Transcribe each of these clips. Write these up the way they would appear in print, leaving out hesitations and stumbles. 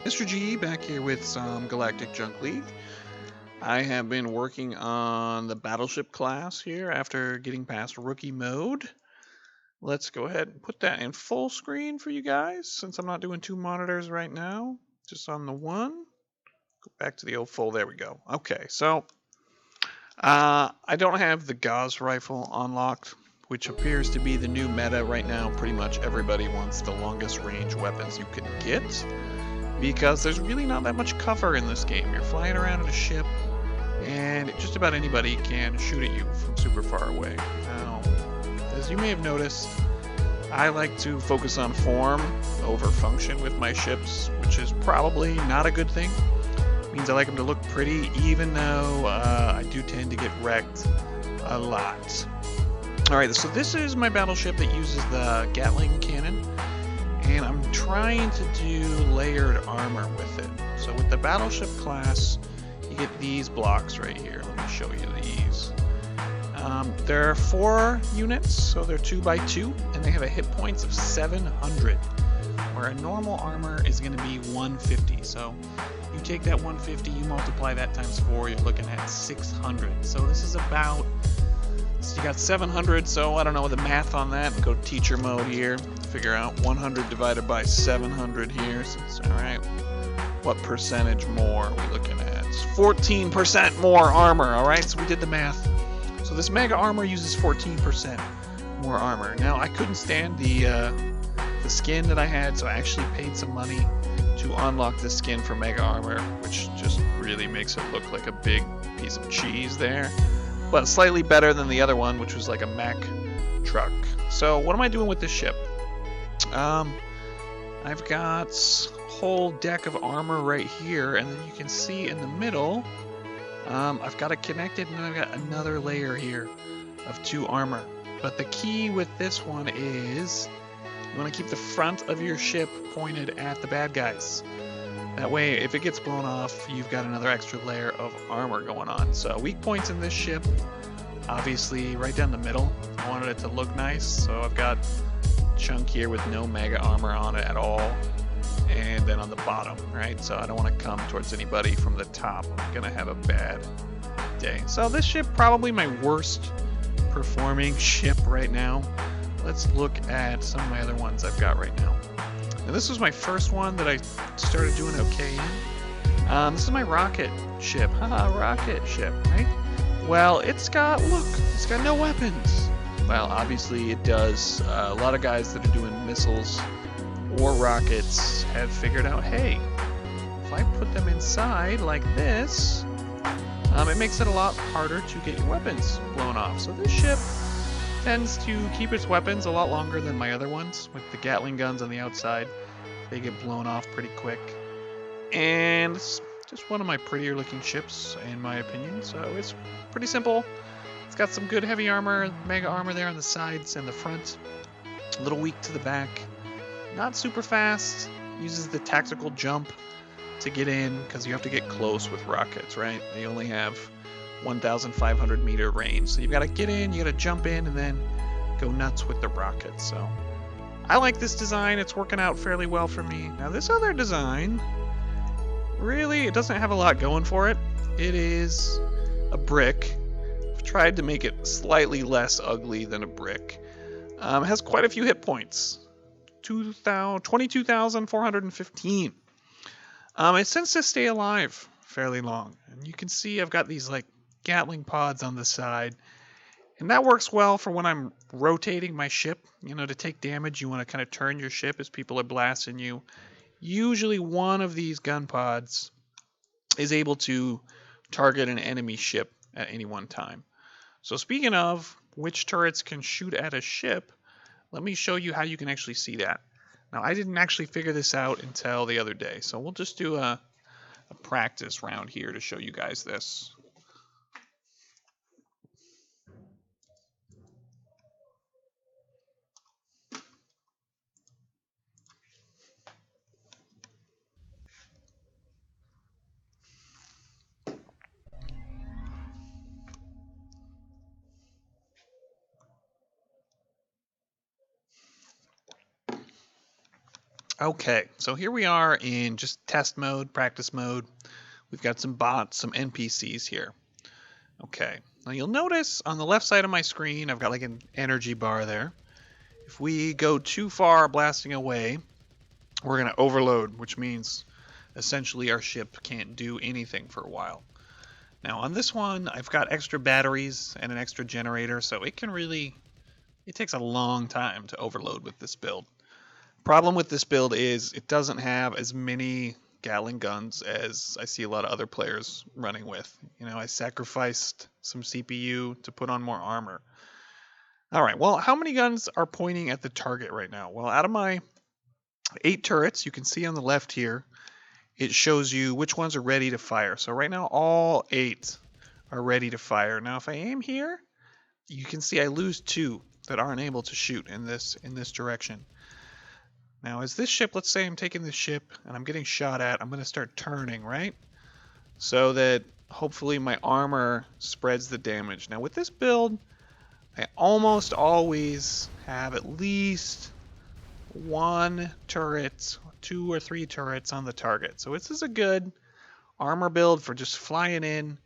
Mr. G back here with some Galactic Junk League. I have been working on the Battleship class here after getting past rookie mode. Let's go ahead and put that in full screen for you guys since I'm not doing two monitors right now, just on the one. Go back to the old full, there we go. Okay, so I don't have the gauss rifle unlocked, which appears to be the new meta right now. Pretty much everybody wants the longest range weapons you can get, because there's really not that much cover in this game. You're flying around in a ship, and just about anybody can shoot at you from super far away. Now, as you may have noticed, I like to focus on form over function with my ships, which is probably not a good thing. It means I like them to look pretty, even though I do tend to get wrecked a lot. Alright, so this is my battleship that uses the Gatling cannon, and I'm trying to do layered armor with it. So with the Battleship class, you get these blocks right here. Let me show you these. There are 4 units, so they're 2 by 2, and they have a hit points of 700, where a normal armor is going to be 150. So you take that 150, you multiply that times 4, you're looking at 600. So this is about, so you got 700, so I don't know the math on that. Go teacher mode here. Figure out 100 divided by 700 here. Alright, what percentage more are we looking at? It's 14% more armor, alright? So we did the math. So this mega armor uses 14% more armor. Now, I couldn't stand the skin that I had, so I actually paid some money to unlock the skin for mega armor, which just really makes it look like a big piece of cheese there. But slightly better than the other one, which was like a Mack truck. So what am I doing with this ship? I've got a whole deck of armor right here, and then you can see in the middle, I've got it connected, and then I've got another layer here of 2 armor. But the key with this one is you want to keep the front of your ship pointed at the bad guys. That way, if it gets blown off, you've got another extra layer of armor going on. So weak points in this ship, obviously right down the middle. I wanted it to look nice, so I've got chunk here with no mega armor on it at all, and then on the bottom, right? So I don't want to come towards anybody from the top. I'm gonna have a bad day. So this ship, probably my worst performing ship right now. Let's look at some of my other ones I've got right now. Now this was my first one that I started doing okay in. This is my rocket ship. Haha, rocket ship, right? Well, it's got no weapons. Well, obviously it does. A lot of guys that are doing missiles or rockets have figured out, hey, if I put them inside like this, it makes it a lot harder to get your weapons blown off. So this ship tends to keep its weapons a lot longer than my other ones. With the Gatling guns on the outside, they get blown off pretty quick. And it's just one of my prettier looking ships, in my opinion. So it's pretty simple. It's got some good heavy armor, mega armor there on the sides and the front. A little weak to the back. Not super fast. Uses the tactical jump to get in, because you have to get close with rockets, right? They only have 1,500 meter range. So you've got to get in, you got to jump in, and then go nuts with the rockets. So I like this design. It's working out fairly well for me. Now this other design, really, it doesn't have a lot going for it. It is a brick. I've tried to make it slightly less ugly than a brick. It has quite a few hit points. 22,415. It tends to stay alive fairly long. And you can see I've got these like Gatling pods on the side. And that works well for when I'm rotating my ship. You know, to take damage, you want to kind of turn your ship as people are blasting you. Usually one of these gun pods is able to target an enemy ship at any one time. So speaking of which turrets can shoot at a ship, let me show you how you can actually see that. Now, I didn't actually figure this out until the other day, so we'll just do a practice round here to show you guys this. Okay, so here we are in just test mode, practice mode. We've got some bots, some NPCs here. Okay, now you'll notice on the left side of my screen, I've got like an energy bar there. If we go too far blasting away, we're going to overload, which means essentially our ship can't do anything for a while. Now on this one, I've got extra batteries and an extra generator, so it takes a long time to overload with this build. Problem with this build is it doesn't have as many Gatling guns as I see a lot of other players running with. You know, I sacrificed some CPU to put on more armor. All right, well, how many guns are pointing at the target right now? Well, out of my 8 turrets, you can see on the left here, it shows you which ones are ready to fire. So right now, all 8 are ready to fire. Now, if I aim here, you can see I lose 2 that aren't able to shoot in this direction. Now, as this ship, let's say I'm taking this ship and I'm getting shot at, I'm going to start turning, right? So that hopefully my armor spreads the damage. Now, with this build, I almost always have at least 1 turret, 2 or 3 turrets on the target. So this is a good armor build for just flying in,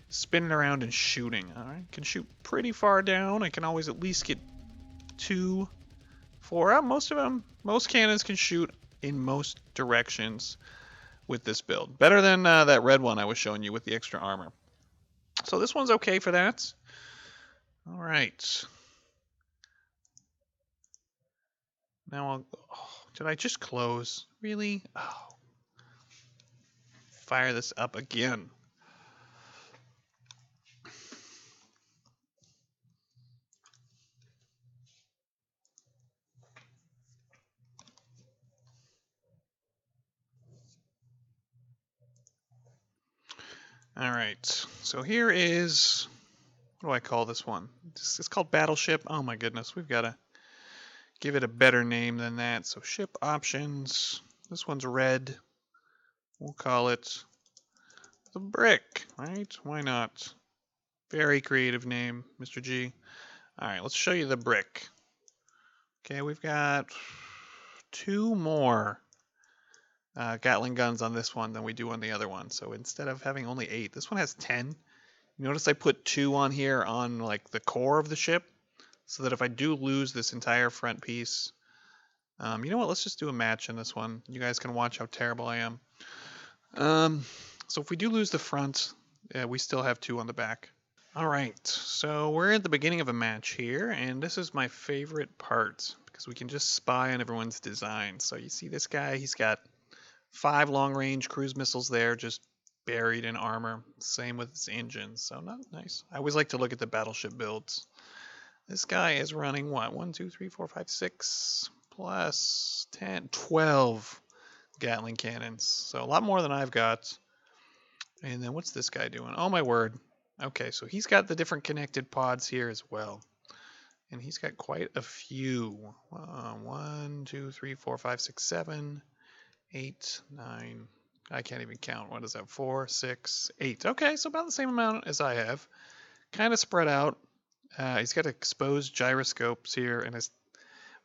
spinning around and shooting. All right, can shoot pretty far down. I can always at least get 2, 4. Most cannons can shoot in most directions with this build. Better than that red one I was showing you with the extra armor. So this one's okay for that. All right. Now, did I just close? Really? Oh. Fire this up again. All right. So here is, what do I call this one? It's called Battleship. Oh my goodness, we've got to give it a better name than that. So ship options. This one's red. We'll call it the Brick, right? Why not? Very creative name, Mr. G. All right, let's show you the Brick. Okay, we've got 2 more Gatling guns on this one than we do on the other one. So instead of having only 8, this one has 10. You notice I put 2 on here on like the core of the ship, so that if I do lose this entire front piece, you know what? Let's just do a match in this one. You guys can watch how terrible I am. So if we do lose the front, we still have 2 on the back. All right, so we're at the beginning of a match here, and this is my favorite part because we can just spy on everyone's design. So you see this guy, he's got 5 long-range cruise missiles there, just buried in armor. Same with his engines, so not nice. I always like to look at the battleship builds. This guy is running what? 1, 2, 3, 4, 5, 6 plus 10, 12 Gatling cannons. So a lot more than I've got. And then what's this guy doing? Oh my word. Okay, so he's got the different connected pods here as well. And he's got quite a few. 1, 2, 3, 4, 5, 6, 7, 8, 9. I can't even count. What is that? 4, 6, 8. Okay, so about the same amount as I have. Kind of spread out. He's got exposed gyroscopes here and his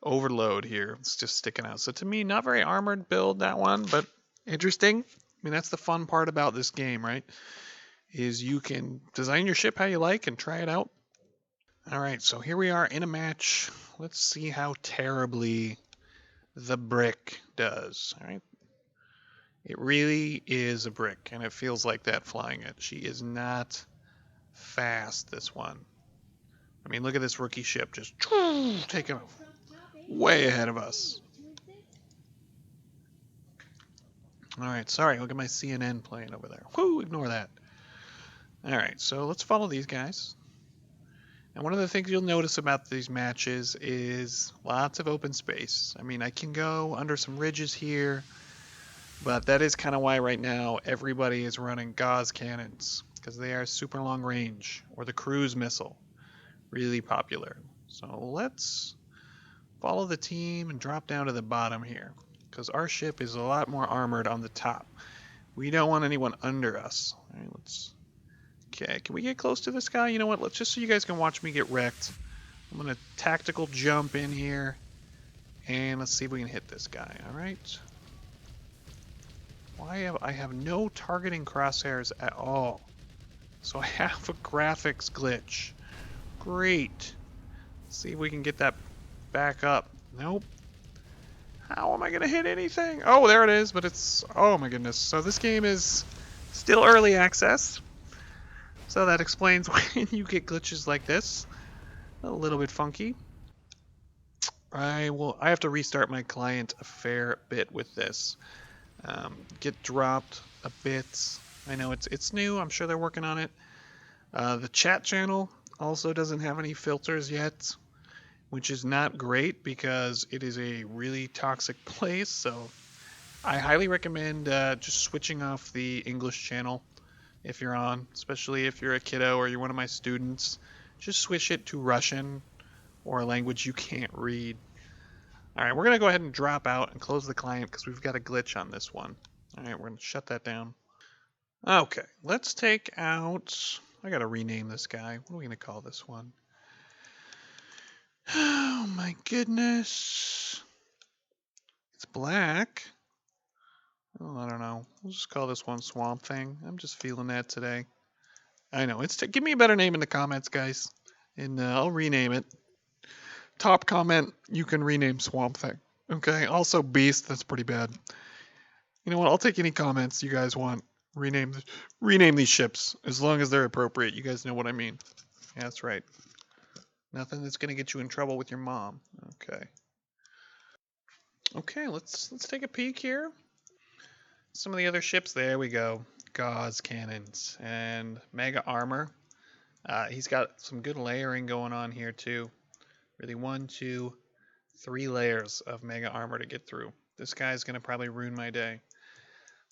overload here. It's just sticking out. So to me, not very armored build, that one, but interesting. I mean, that's the fun part about this game, right? Is you can design your ship how you like and try it out. All right, so here we are in a match. Let's see how terribly the Brick does. All right. It really is a brick, and it feels like that flying it. She is not fast, this one. I mean, look at this rookie ship just taking way ahead of us. All right, sorry, look at my CNN playing over there. Whoo, ignore that. All right, so let's follow these guys. And one of the things you'll notice about these matches is lots of open space. I mean, I can go under some ridges here, but that is kind of why right now everybody is running gauss cannons, because they are super long range, or the cruise missile, really popular. So let's follow the team and drop down to the bottom here, because our ship is a lot more armored on the top. We don't want anyone under us. All right, okay, can we get close to this guy? You know what, let's just so you guys can watch me get wrecked. I'm going to tactical jump in here And let's see if we can hit this guy. All right. I have no targeting crosshairs at all. So I have a graphics glitch. Great. Let's see if we can get that back up. Nope. How am I going to hit anything? Oh, there it is, but it's... Oh my goodness. So this game is still early access. So that explains when you get glitches like this. A little bit funky. I have to restart my client a fair bit with this. Get dropped a bit. I know it's new. I'm sure they're working on it. The chat channel also doesn't have any filters yet, which is not great because it is a really toxic place. So I highly recommend just switching off the English channel if you're on, especially if you're a kiddo or you're one of my students. Just switch it to Russian or a language you can't read. Alright, we're going to go ahead and drop out and close the client because we've got a glitch on this one. Alright, we're going to shut that down. Okay, let's take out... I got to rename this guy. What are we going to call this one? Oh my goodness. It's black. Oh, I don't know. We'll just call this one Swamp Thing. I'm just feeling that today. I know. Give me a better name in the comments, guys. And I'll rename it. Top comment, you can rename Swamp Thing. Okay, also Beast, that's pretty bad. You know what, I'll take any comments you guys want. Rename these ships, as long as they're appropriate. You guys know what I mean. Yeah, that's right. Nothing that's going to get you in trouble with your mom. Okay. Okay, let's take a peek here. Some of the other ships, there we go. Gauss cannons and mega armor. He's got some good layering going on here too. Really 1, 2, 3 layers of mega armor to get through. This guy's going to probably ruin my day.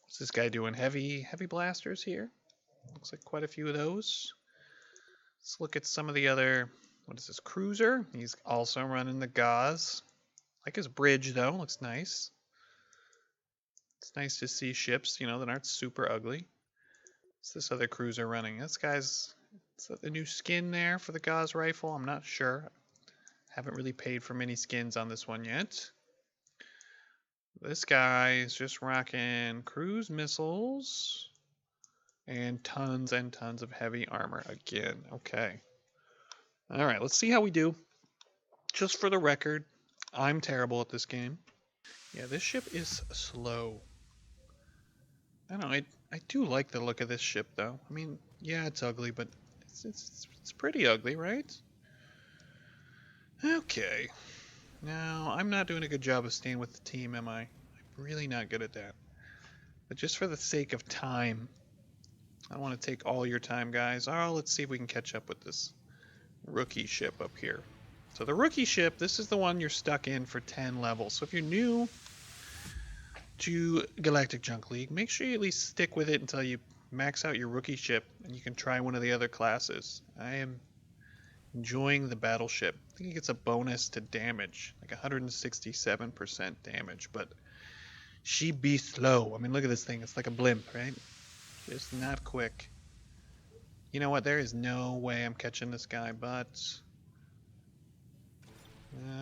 What's this guy doing? Heavy blasters here. Looks like quite a few of those. Let's look at some of the other... What is this? Cruiser. He's also running the gauss. Like his bridge, though. Looks nice. It's nice to see ships, you know, that aren't super ugly. What's this other cruiser running? This guy's... Is that the new skin there for the gauss rifle? I'm not sure. Haven't really paid for many skins on this one yet. This guy is just rocking cruise missiles and tons of heavy armor again. Okay. All right, let's see how we do. Just for the record, I'm terrible at this game. Yeah, this ship is slow. I don't know, I do like the look of this ship, though. I mean, yeah, it's ugly, but it's pretty ugly, right? Okay. Now, I'm not doing a good job of staying with the team, am I? I'm really not good at that. But just for the sake of time, I don't want to take all your time, guys. Oh, let's see if we can catch up with this rookie ship up here. So the rookie ship, this is the one you're stuck in for 10 levels. So if you're new to Galactic Junk League, make sure you at least stick with it until you max out your rookie ship and you can try one of the other classes. I am enjoying the Battleship. I think it gets a bonus to damage, like 167% damage, but she be slow. I mean, look at this thing. It's like a blimp, right? Just not quick. You know what? There is no way I'm catching this guy, but...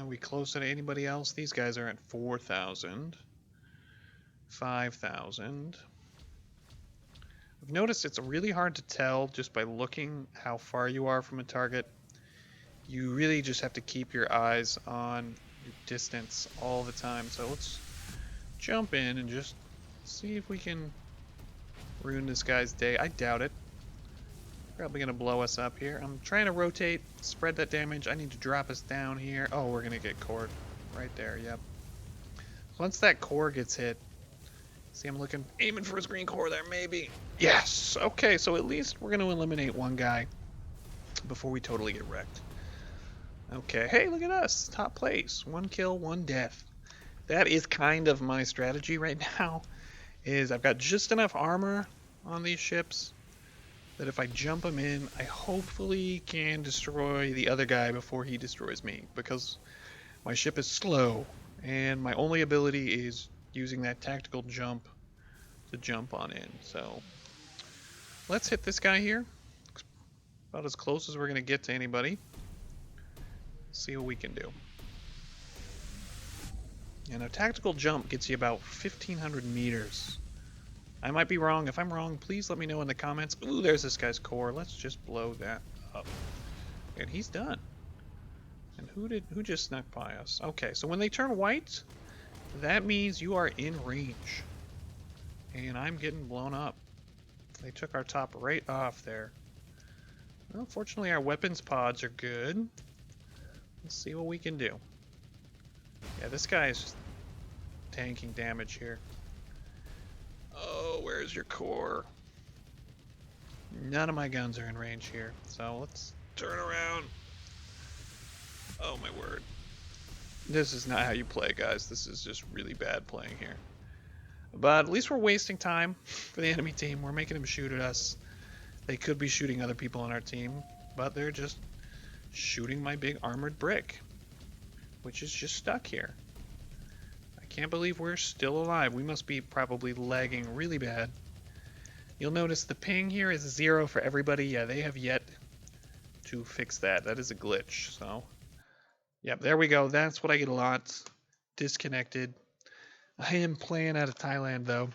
we closer to anybody else? These guys are at 4,000. 5,000. I've noticed it's really hard to tell just by looking how far you are from a target. You really just have to keep your eyes on your distance all the time. So let's jump in and just see if we can ruin this guy's day. I doubt it. Probably going to blow us up here. I'm trying to rotate, spread that damage. I need to drop us down here. Oh, we're going to get cored right there. Yep. Once that core gets hit, see, I'm aiming for his green core there, maybe. Yes. Okay, so at least we're going to eliminate one guy before we totally get wrecked. Okay, hey, look at us. Top place. 1 kill, 1 death. That is kind of my strategy right now, is I've got just enough armor on these ships that if I jump him in, I hopefully can destroy the other guy before he destroys me, because my ship is slow, and my only ability is using that tactical jump to jump on in. So let's hit this guy here. About as close as we're going to get to anybody. See what we can do. And a tactical jump gets you about 1,500 meters. I might be wrong. If I'm wrong, please let me know in the comments. Ooh, there's this guy's core. Let's just blow that up. And he's done. And who just snuck by us? Okay, so when they turn white, that means you are in range. And I'm getting blown up. They took our top right off there. Well, fortunately, our weapons pods are good. Let's see what we can do. Yeah, this guy is just tanking damage here. Oh, where's your core? None of my guns are in range here, so let's turn around. Oh my word. This is not how you play, guys. This is just really bad playing here. But at least we're wasting time for the enemy team. We're making them shoot at us. They could be shooting other people on our team, but they're just shooting my big armored brick, which is just stuck here. I can't believe we're still alive. We must be probably lagging really bad. You'll notice the ping here is 0 for everybody. Yeah, they have yet to fix that. That is a glitch. So, yep, there we go. That's what I get a lot. Disconnected. I am playing out of Thailand, though.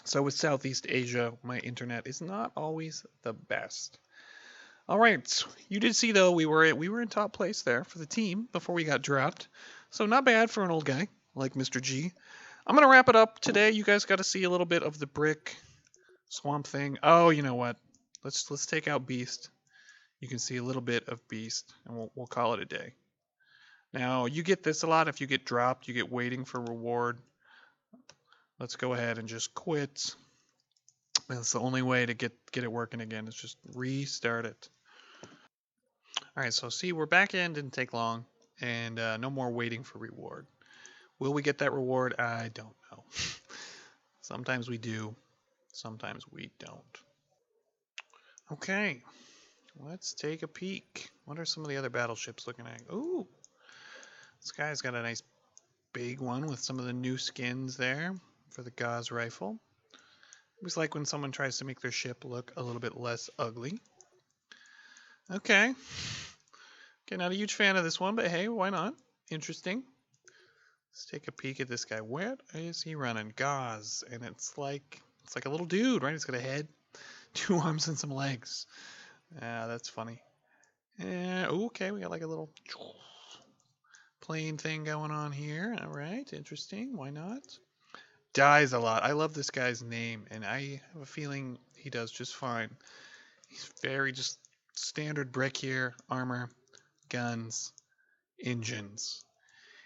So with Southeast Asia, my internet is not always the best. All right, you did see though we were in top place there for the team before we got dropped. So not bad for an old guy like Mr. G. I'm gonna wrap it up today. You guys got to see a little bit of the brick swamp thing. Oh, you know what? Let's take out Beast. You can see a little bit of Beast, and we'll call it a day. Now you get this a lot if you get dropped. You get waiting for reward. Let's go ahead and just quit. That's the only way to get it working again, is just restart it. Alright, so see, we're back in, didn't take long, and no more waiting for reward. Will we get that reward? I don't know. Sometimes we do, sometimes we don't. Okay, let's take a peek. What are some of the other battleships looking at? Ooh, this guy's got a nice big one with some of the new skins there for the gauss rifle. It was like when someone tries to make their ship look a little bit less ugly. Okay. Okay, not a huge fan of this one, but hey, why not? Interesting. Let's take a peek at this guy. Where is he running? Gauss, and it's like a little dude, right? He's got a head, 2 arms, and some legs. That's funny. Okay, we got like a little plane thing going on here. All right, interesting. Why not? Dies a lot. I love this guy's name, and I have a feeling he does just fine. He's very just standard brick here, armor, guns, engines.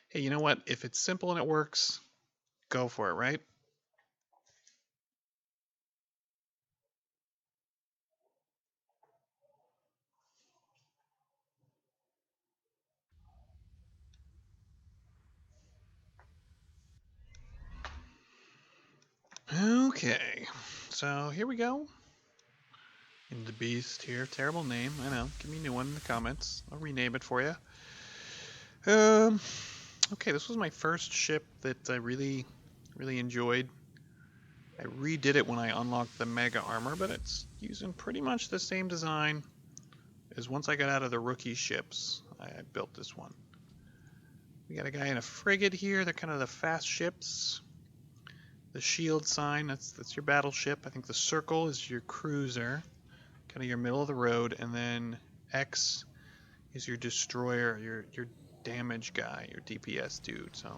Hey, you know what? If it's simple and it works, go for it, right? Okay, so here we go. In the Beast here. Terrible name, I know. Give me a new one in the comments. I'll rename it for you. Okay, this was my first ship that I really enjoyed. I redid it when I unlocked the Mega Armor, but it's using pretty much the same design as once I got out of the rookie ships. I built this one. We got a guy in a frigate here. They're kind of the fast ships. The shield sign, that's your battleship. I think the circle is your cruiser, kind of your middle of the road, and then X is your destroyer, your damage guy, your DPS dude. So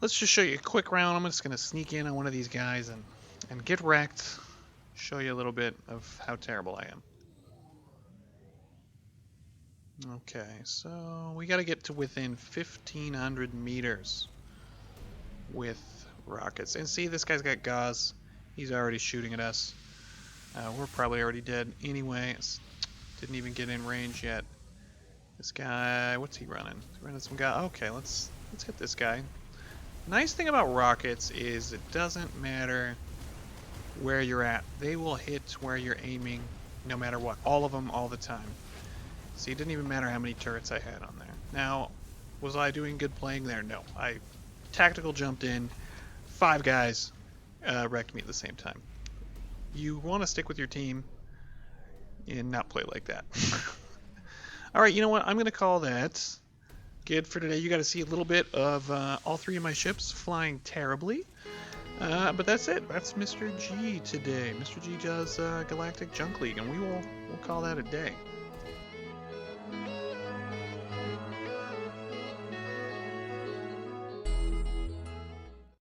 let's just show you a quick round. I'm just gonna sneak in on one of these guys and get wrecked. Show you a little bit of how terrible I am. Okay, so we got to get to within 1,500 meters with rockets. And see, this guy's got gauss. He's already shooting at us. We're probably already dead anyway. Didn't even get in range yet. This guy, what's he running? He's running some guy. Okay, let's hit this guy. Nice thing about rockets is it doesn't matter where you're at. They will hit where you're aiming no matter what. All of them, all the time. See, it didn't even matter how many turrets I had on there. Now, was I doing good playing there? No. I tactical jumped in. 5 guys wrecked me at the same time. You want to stick with your team and not play like that. Alright, you know what? I'm going to call that Good for today. You got to see a little bit of all three of my ships flying terribly. But that's it. That's Mr. G today. Mr. G does Galactic Junk League, and we'll call that a day.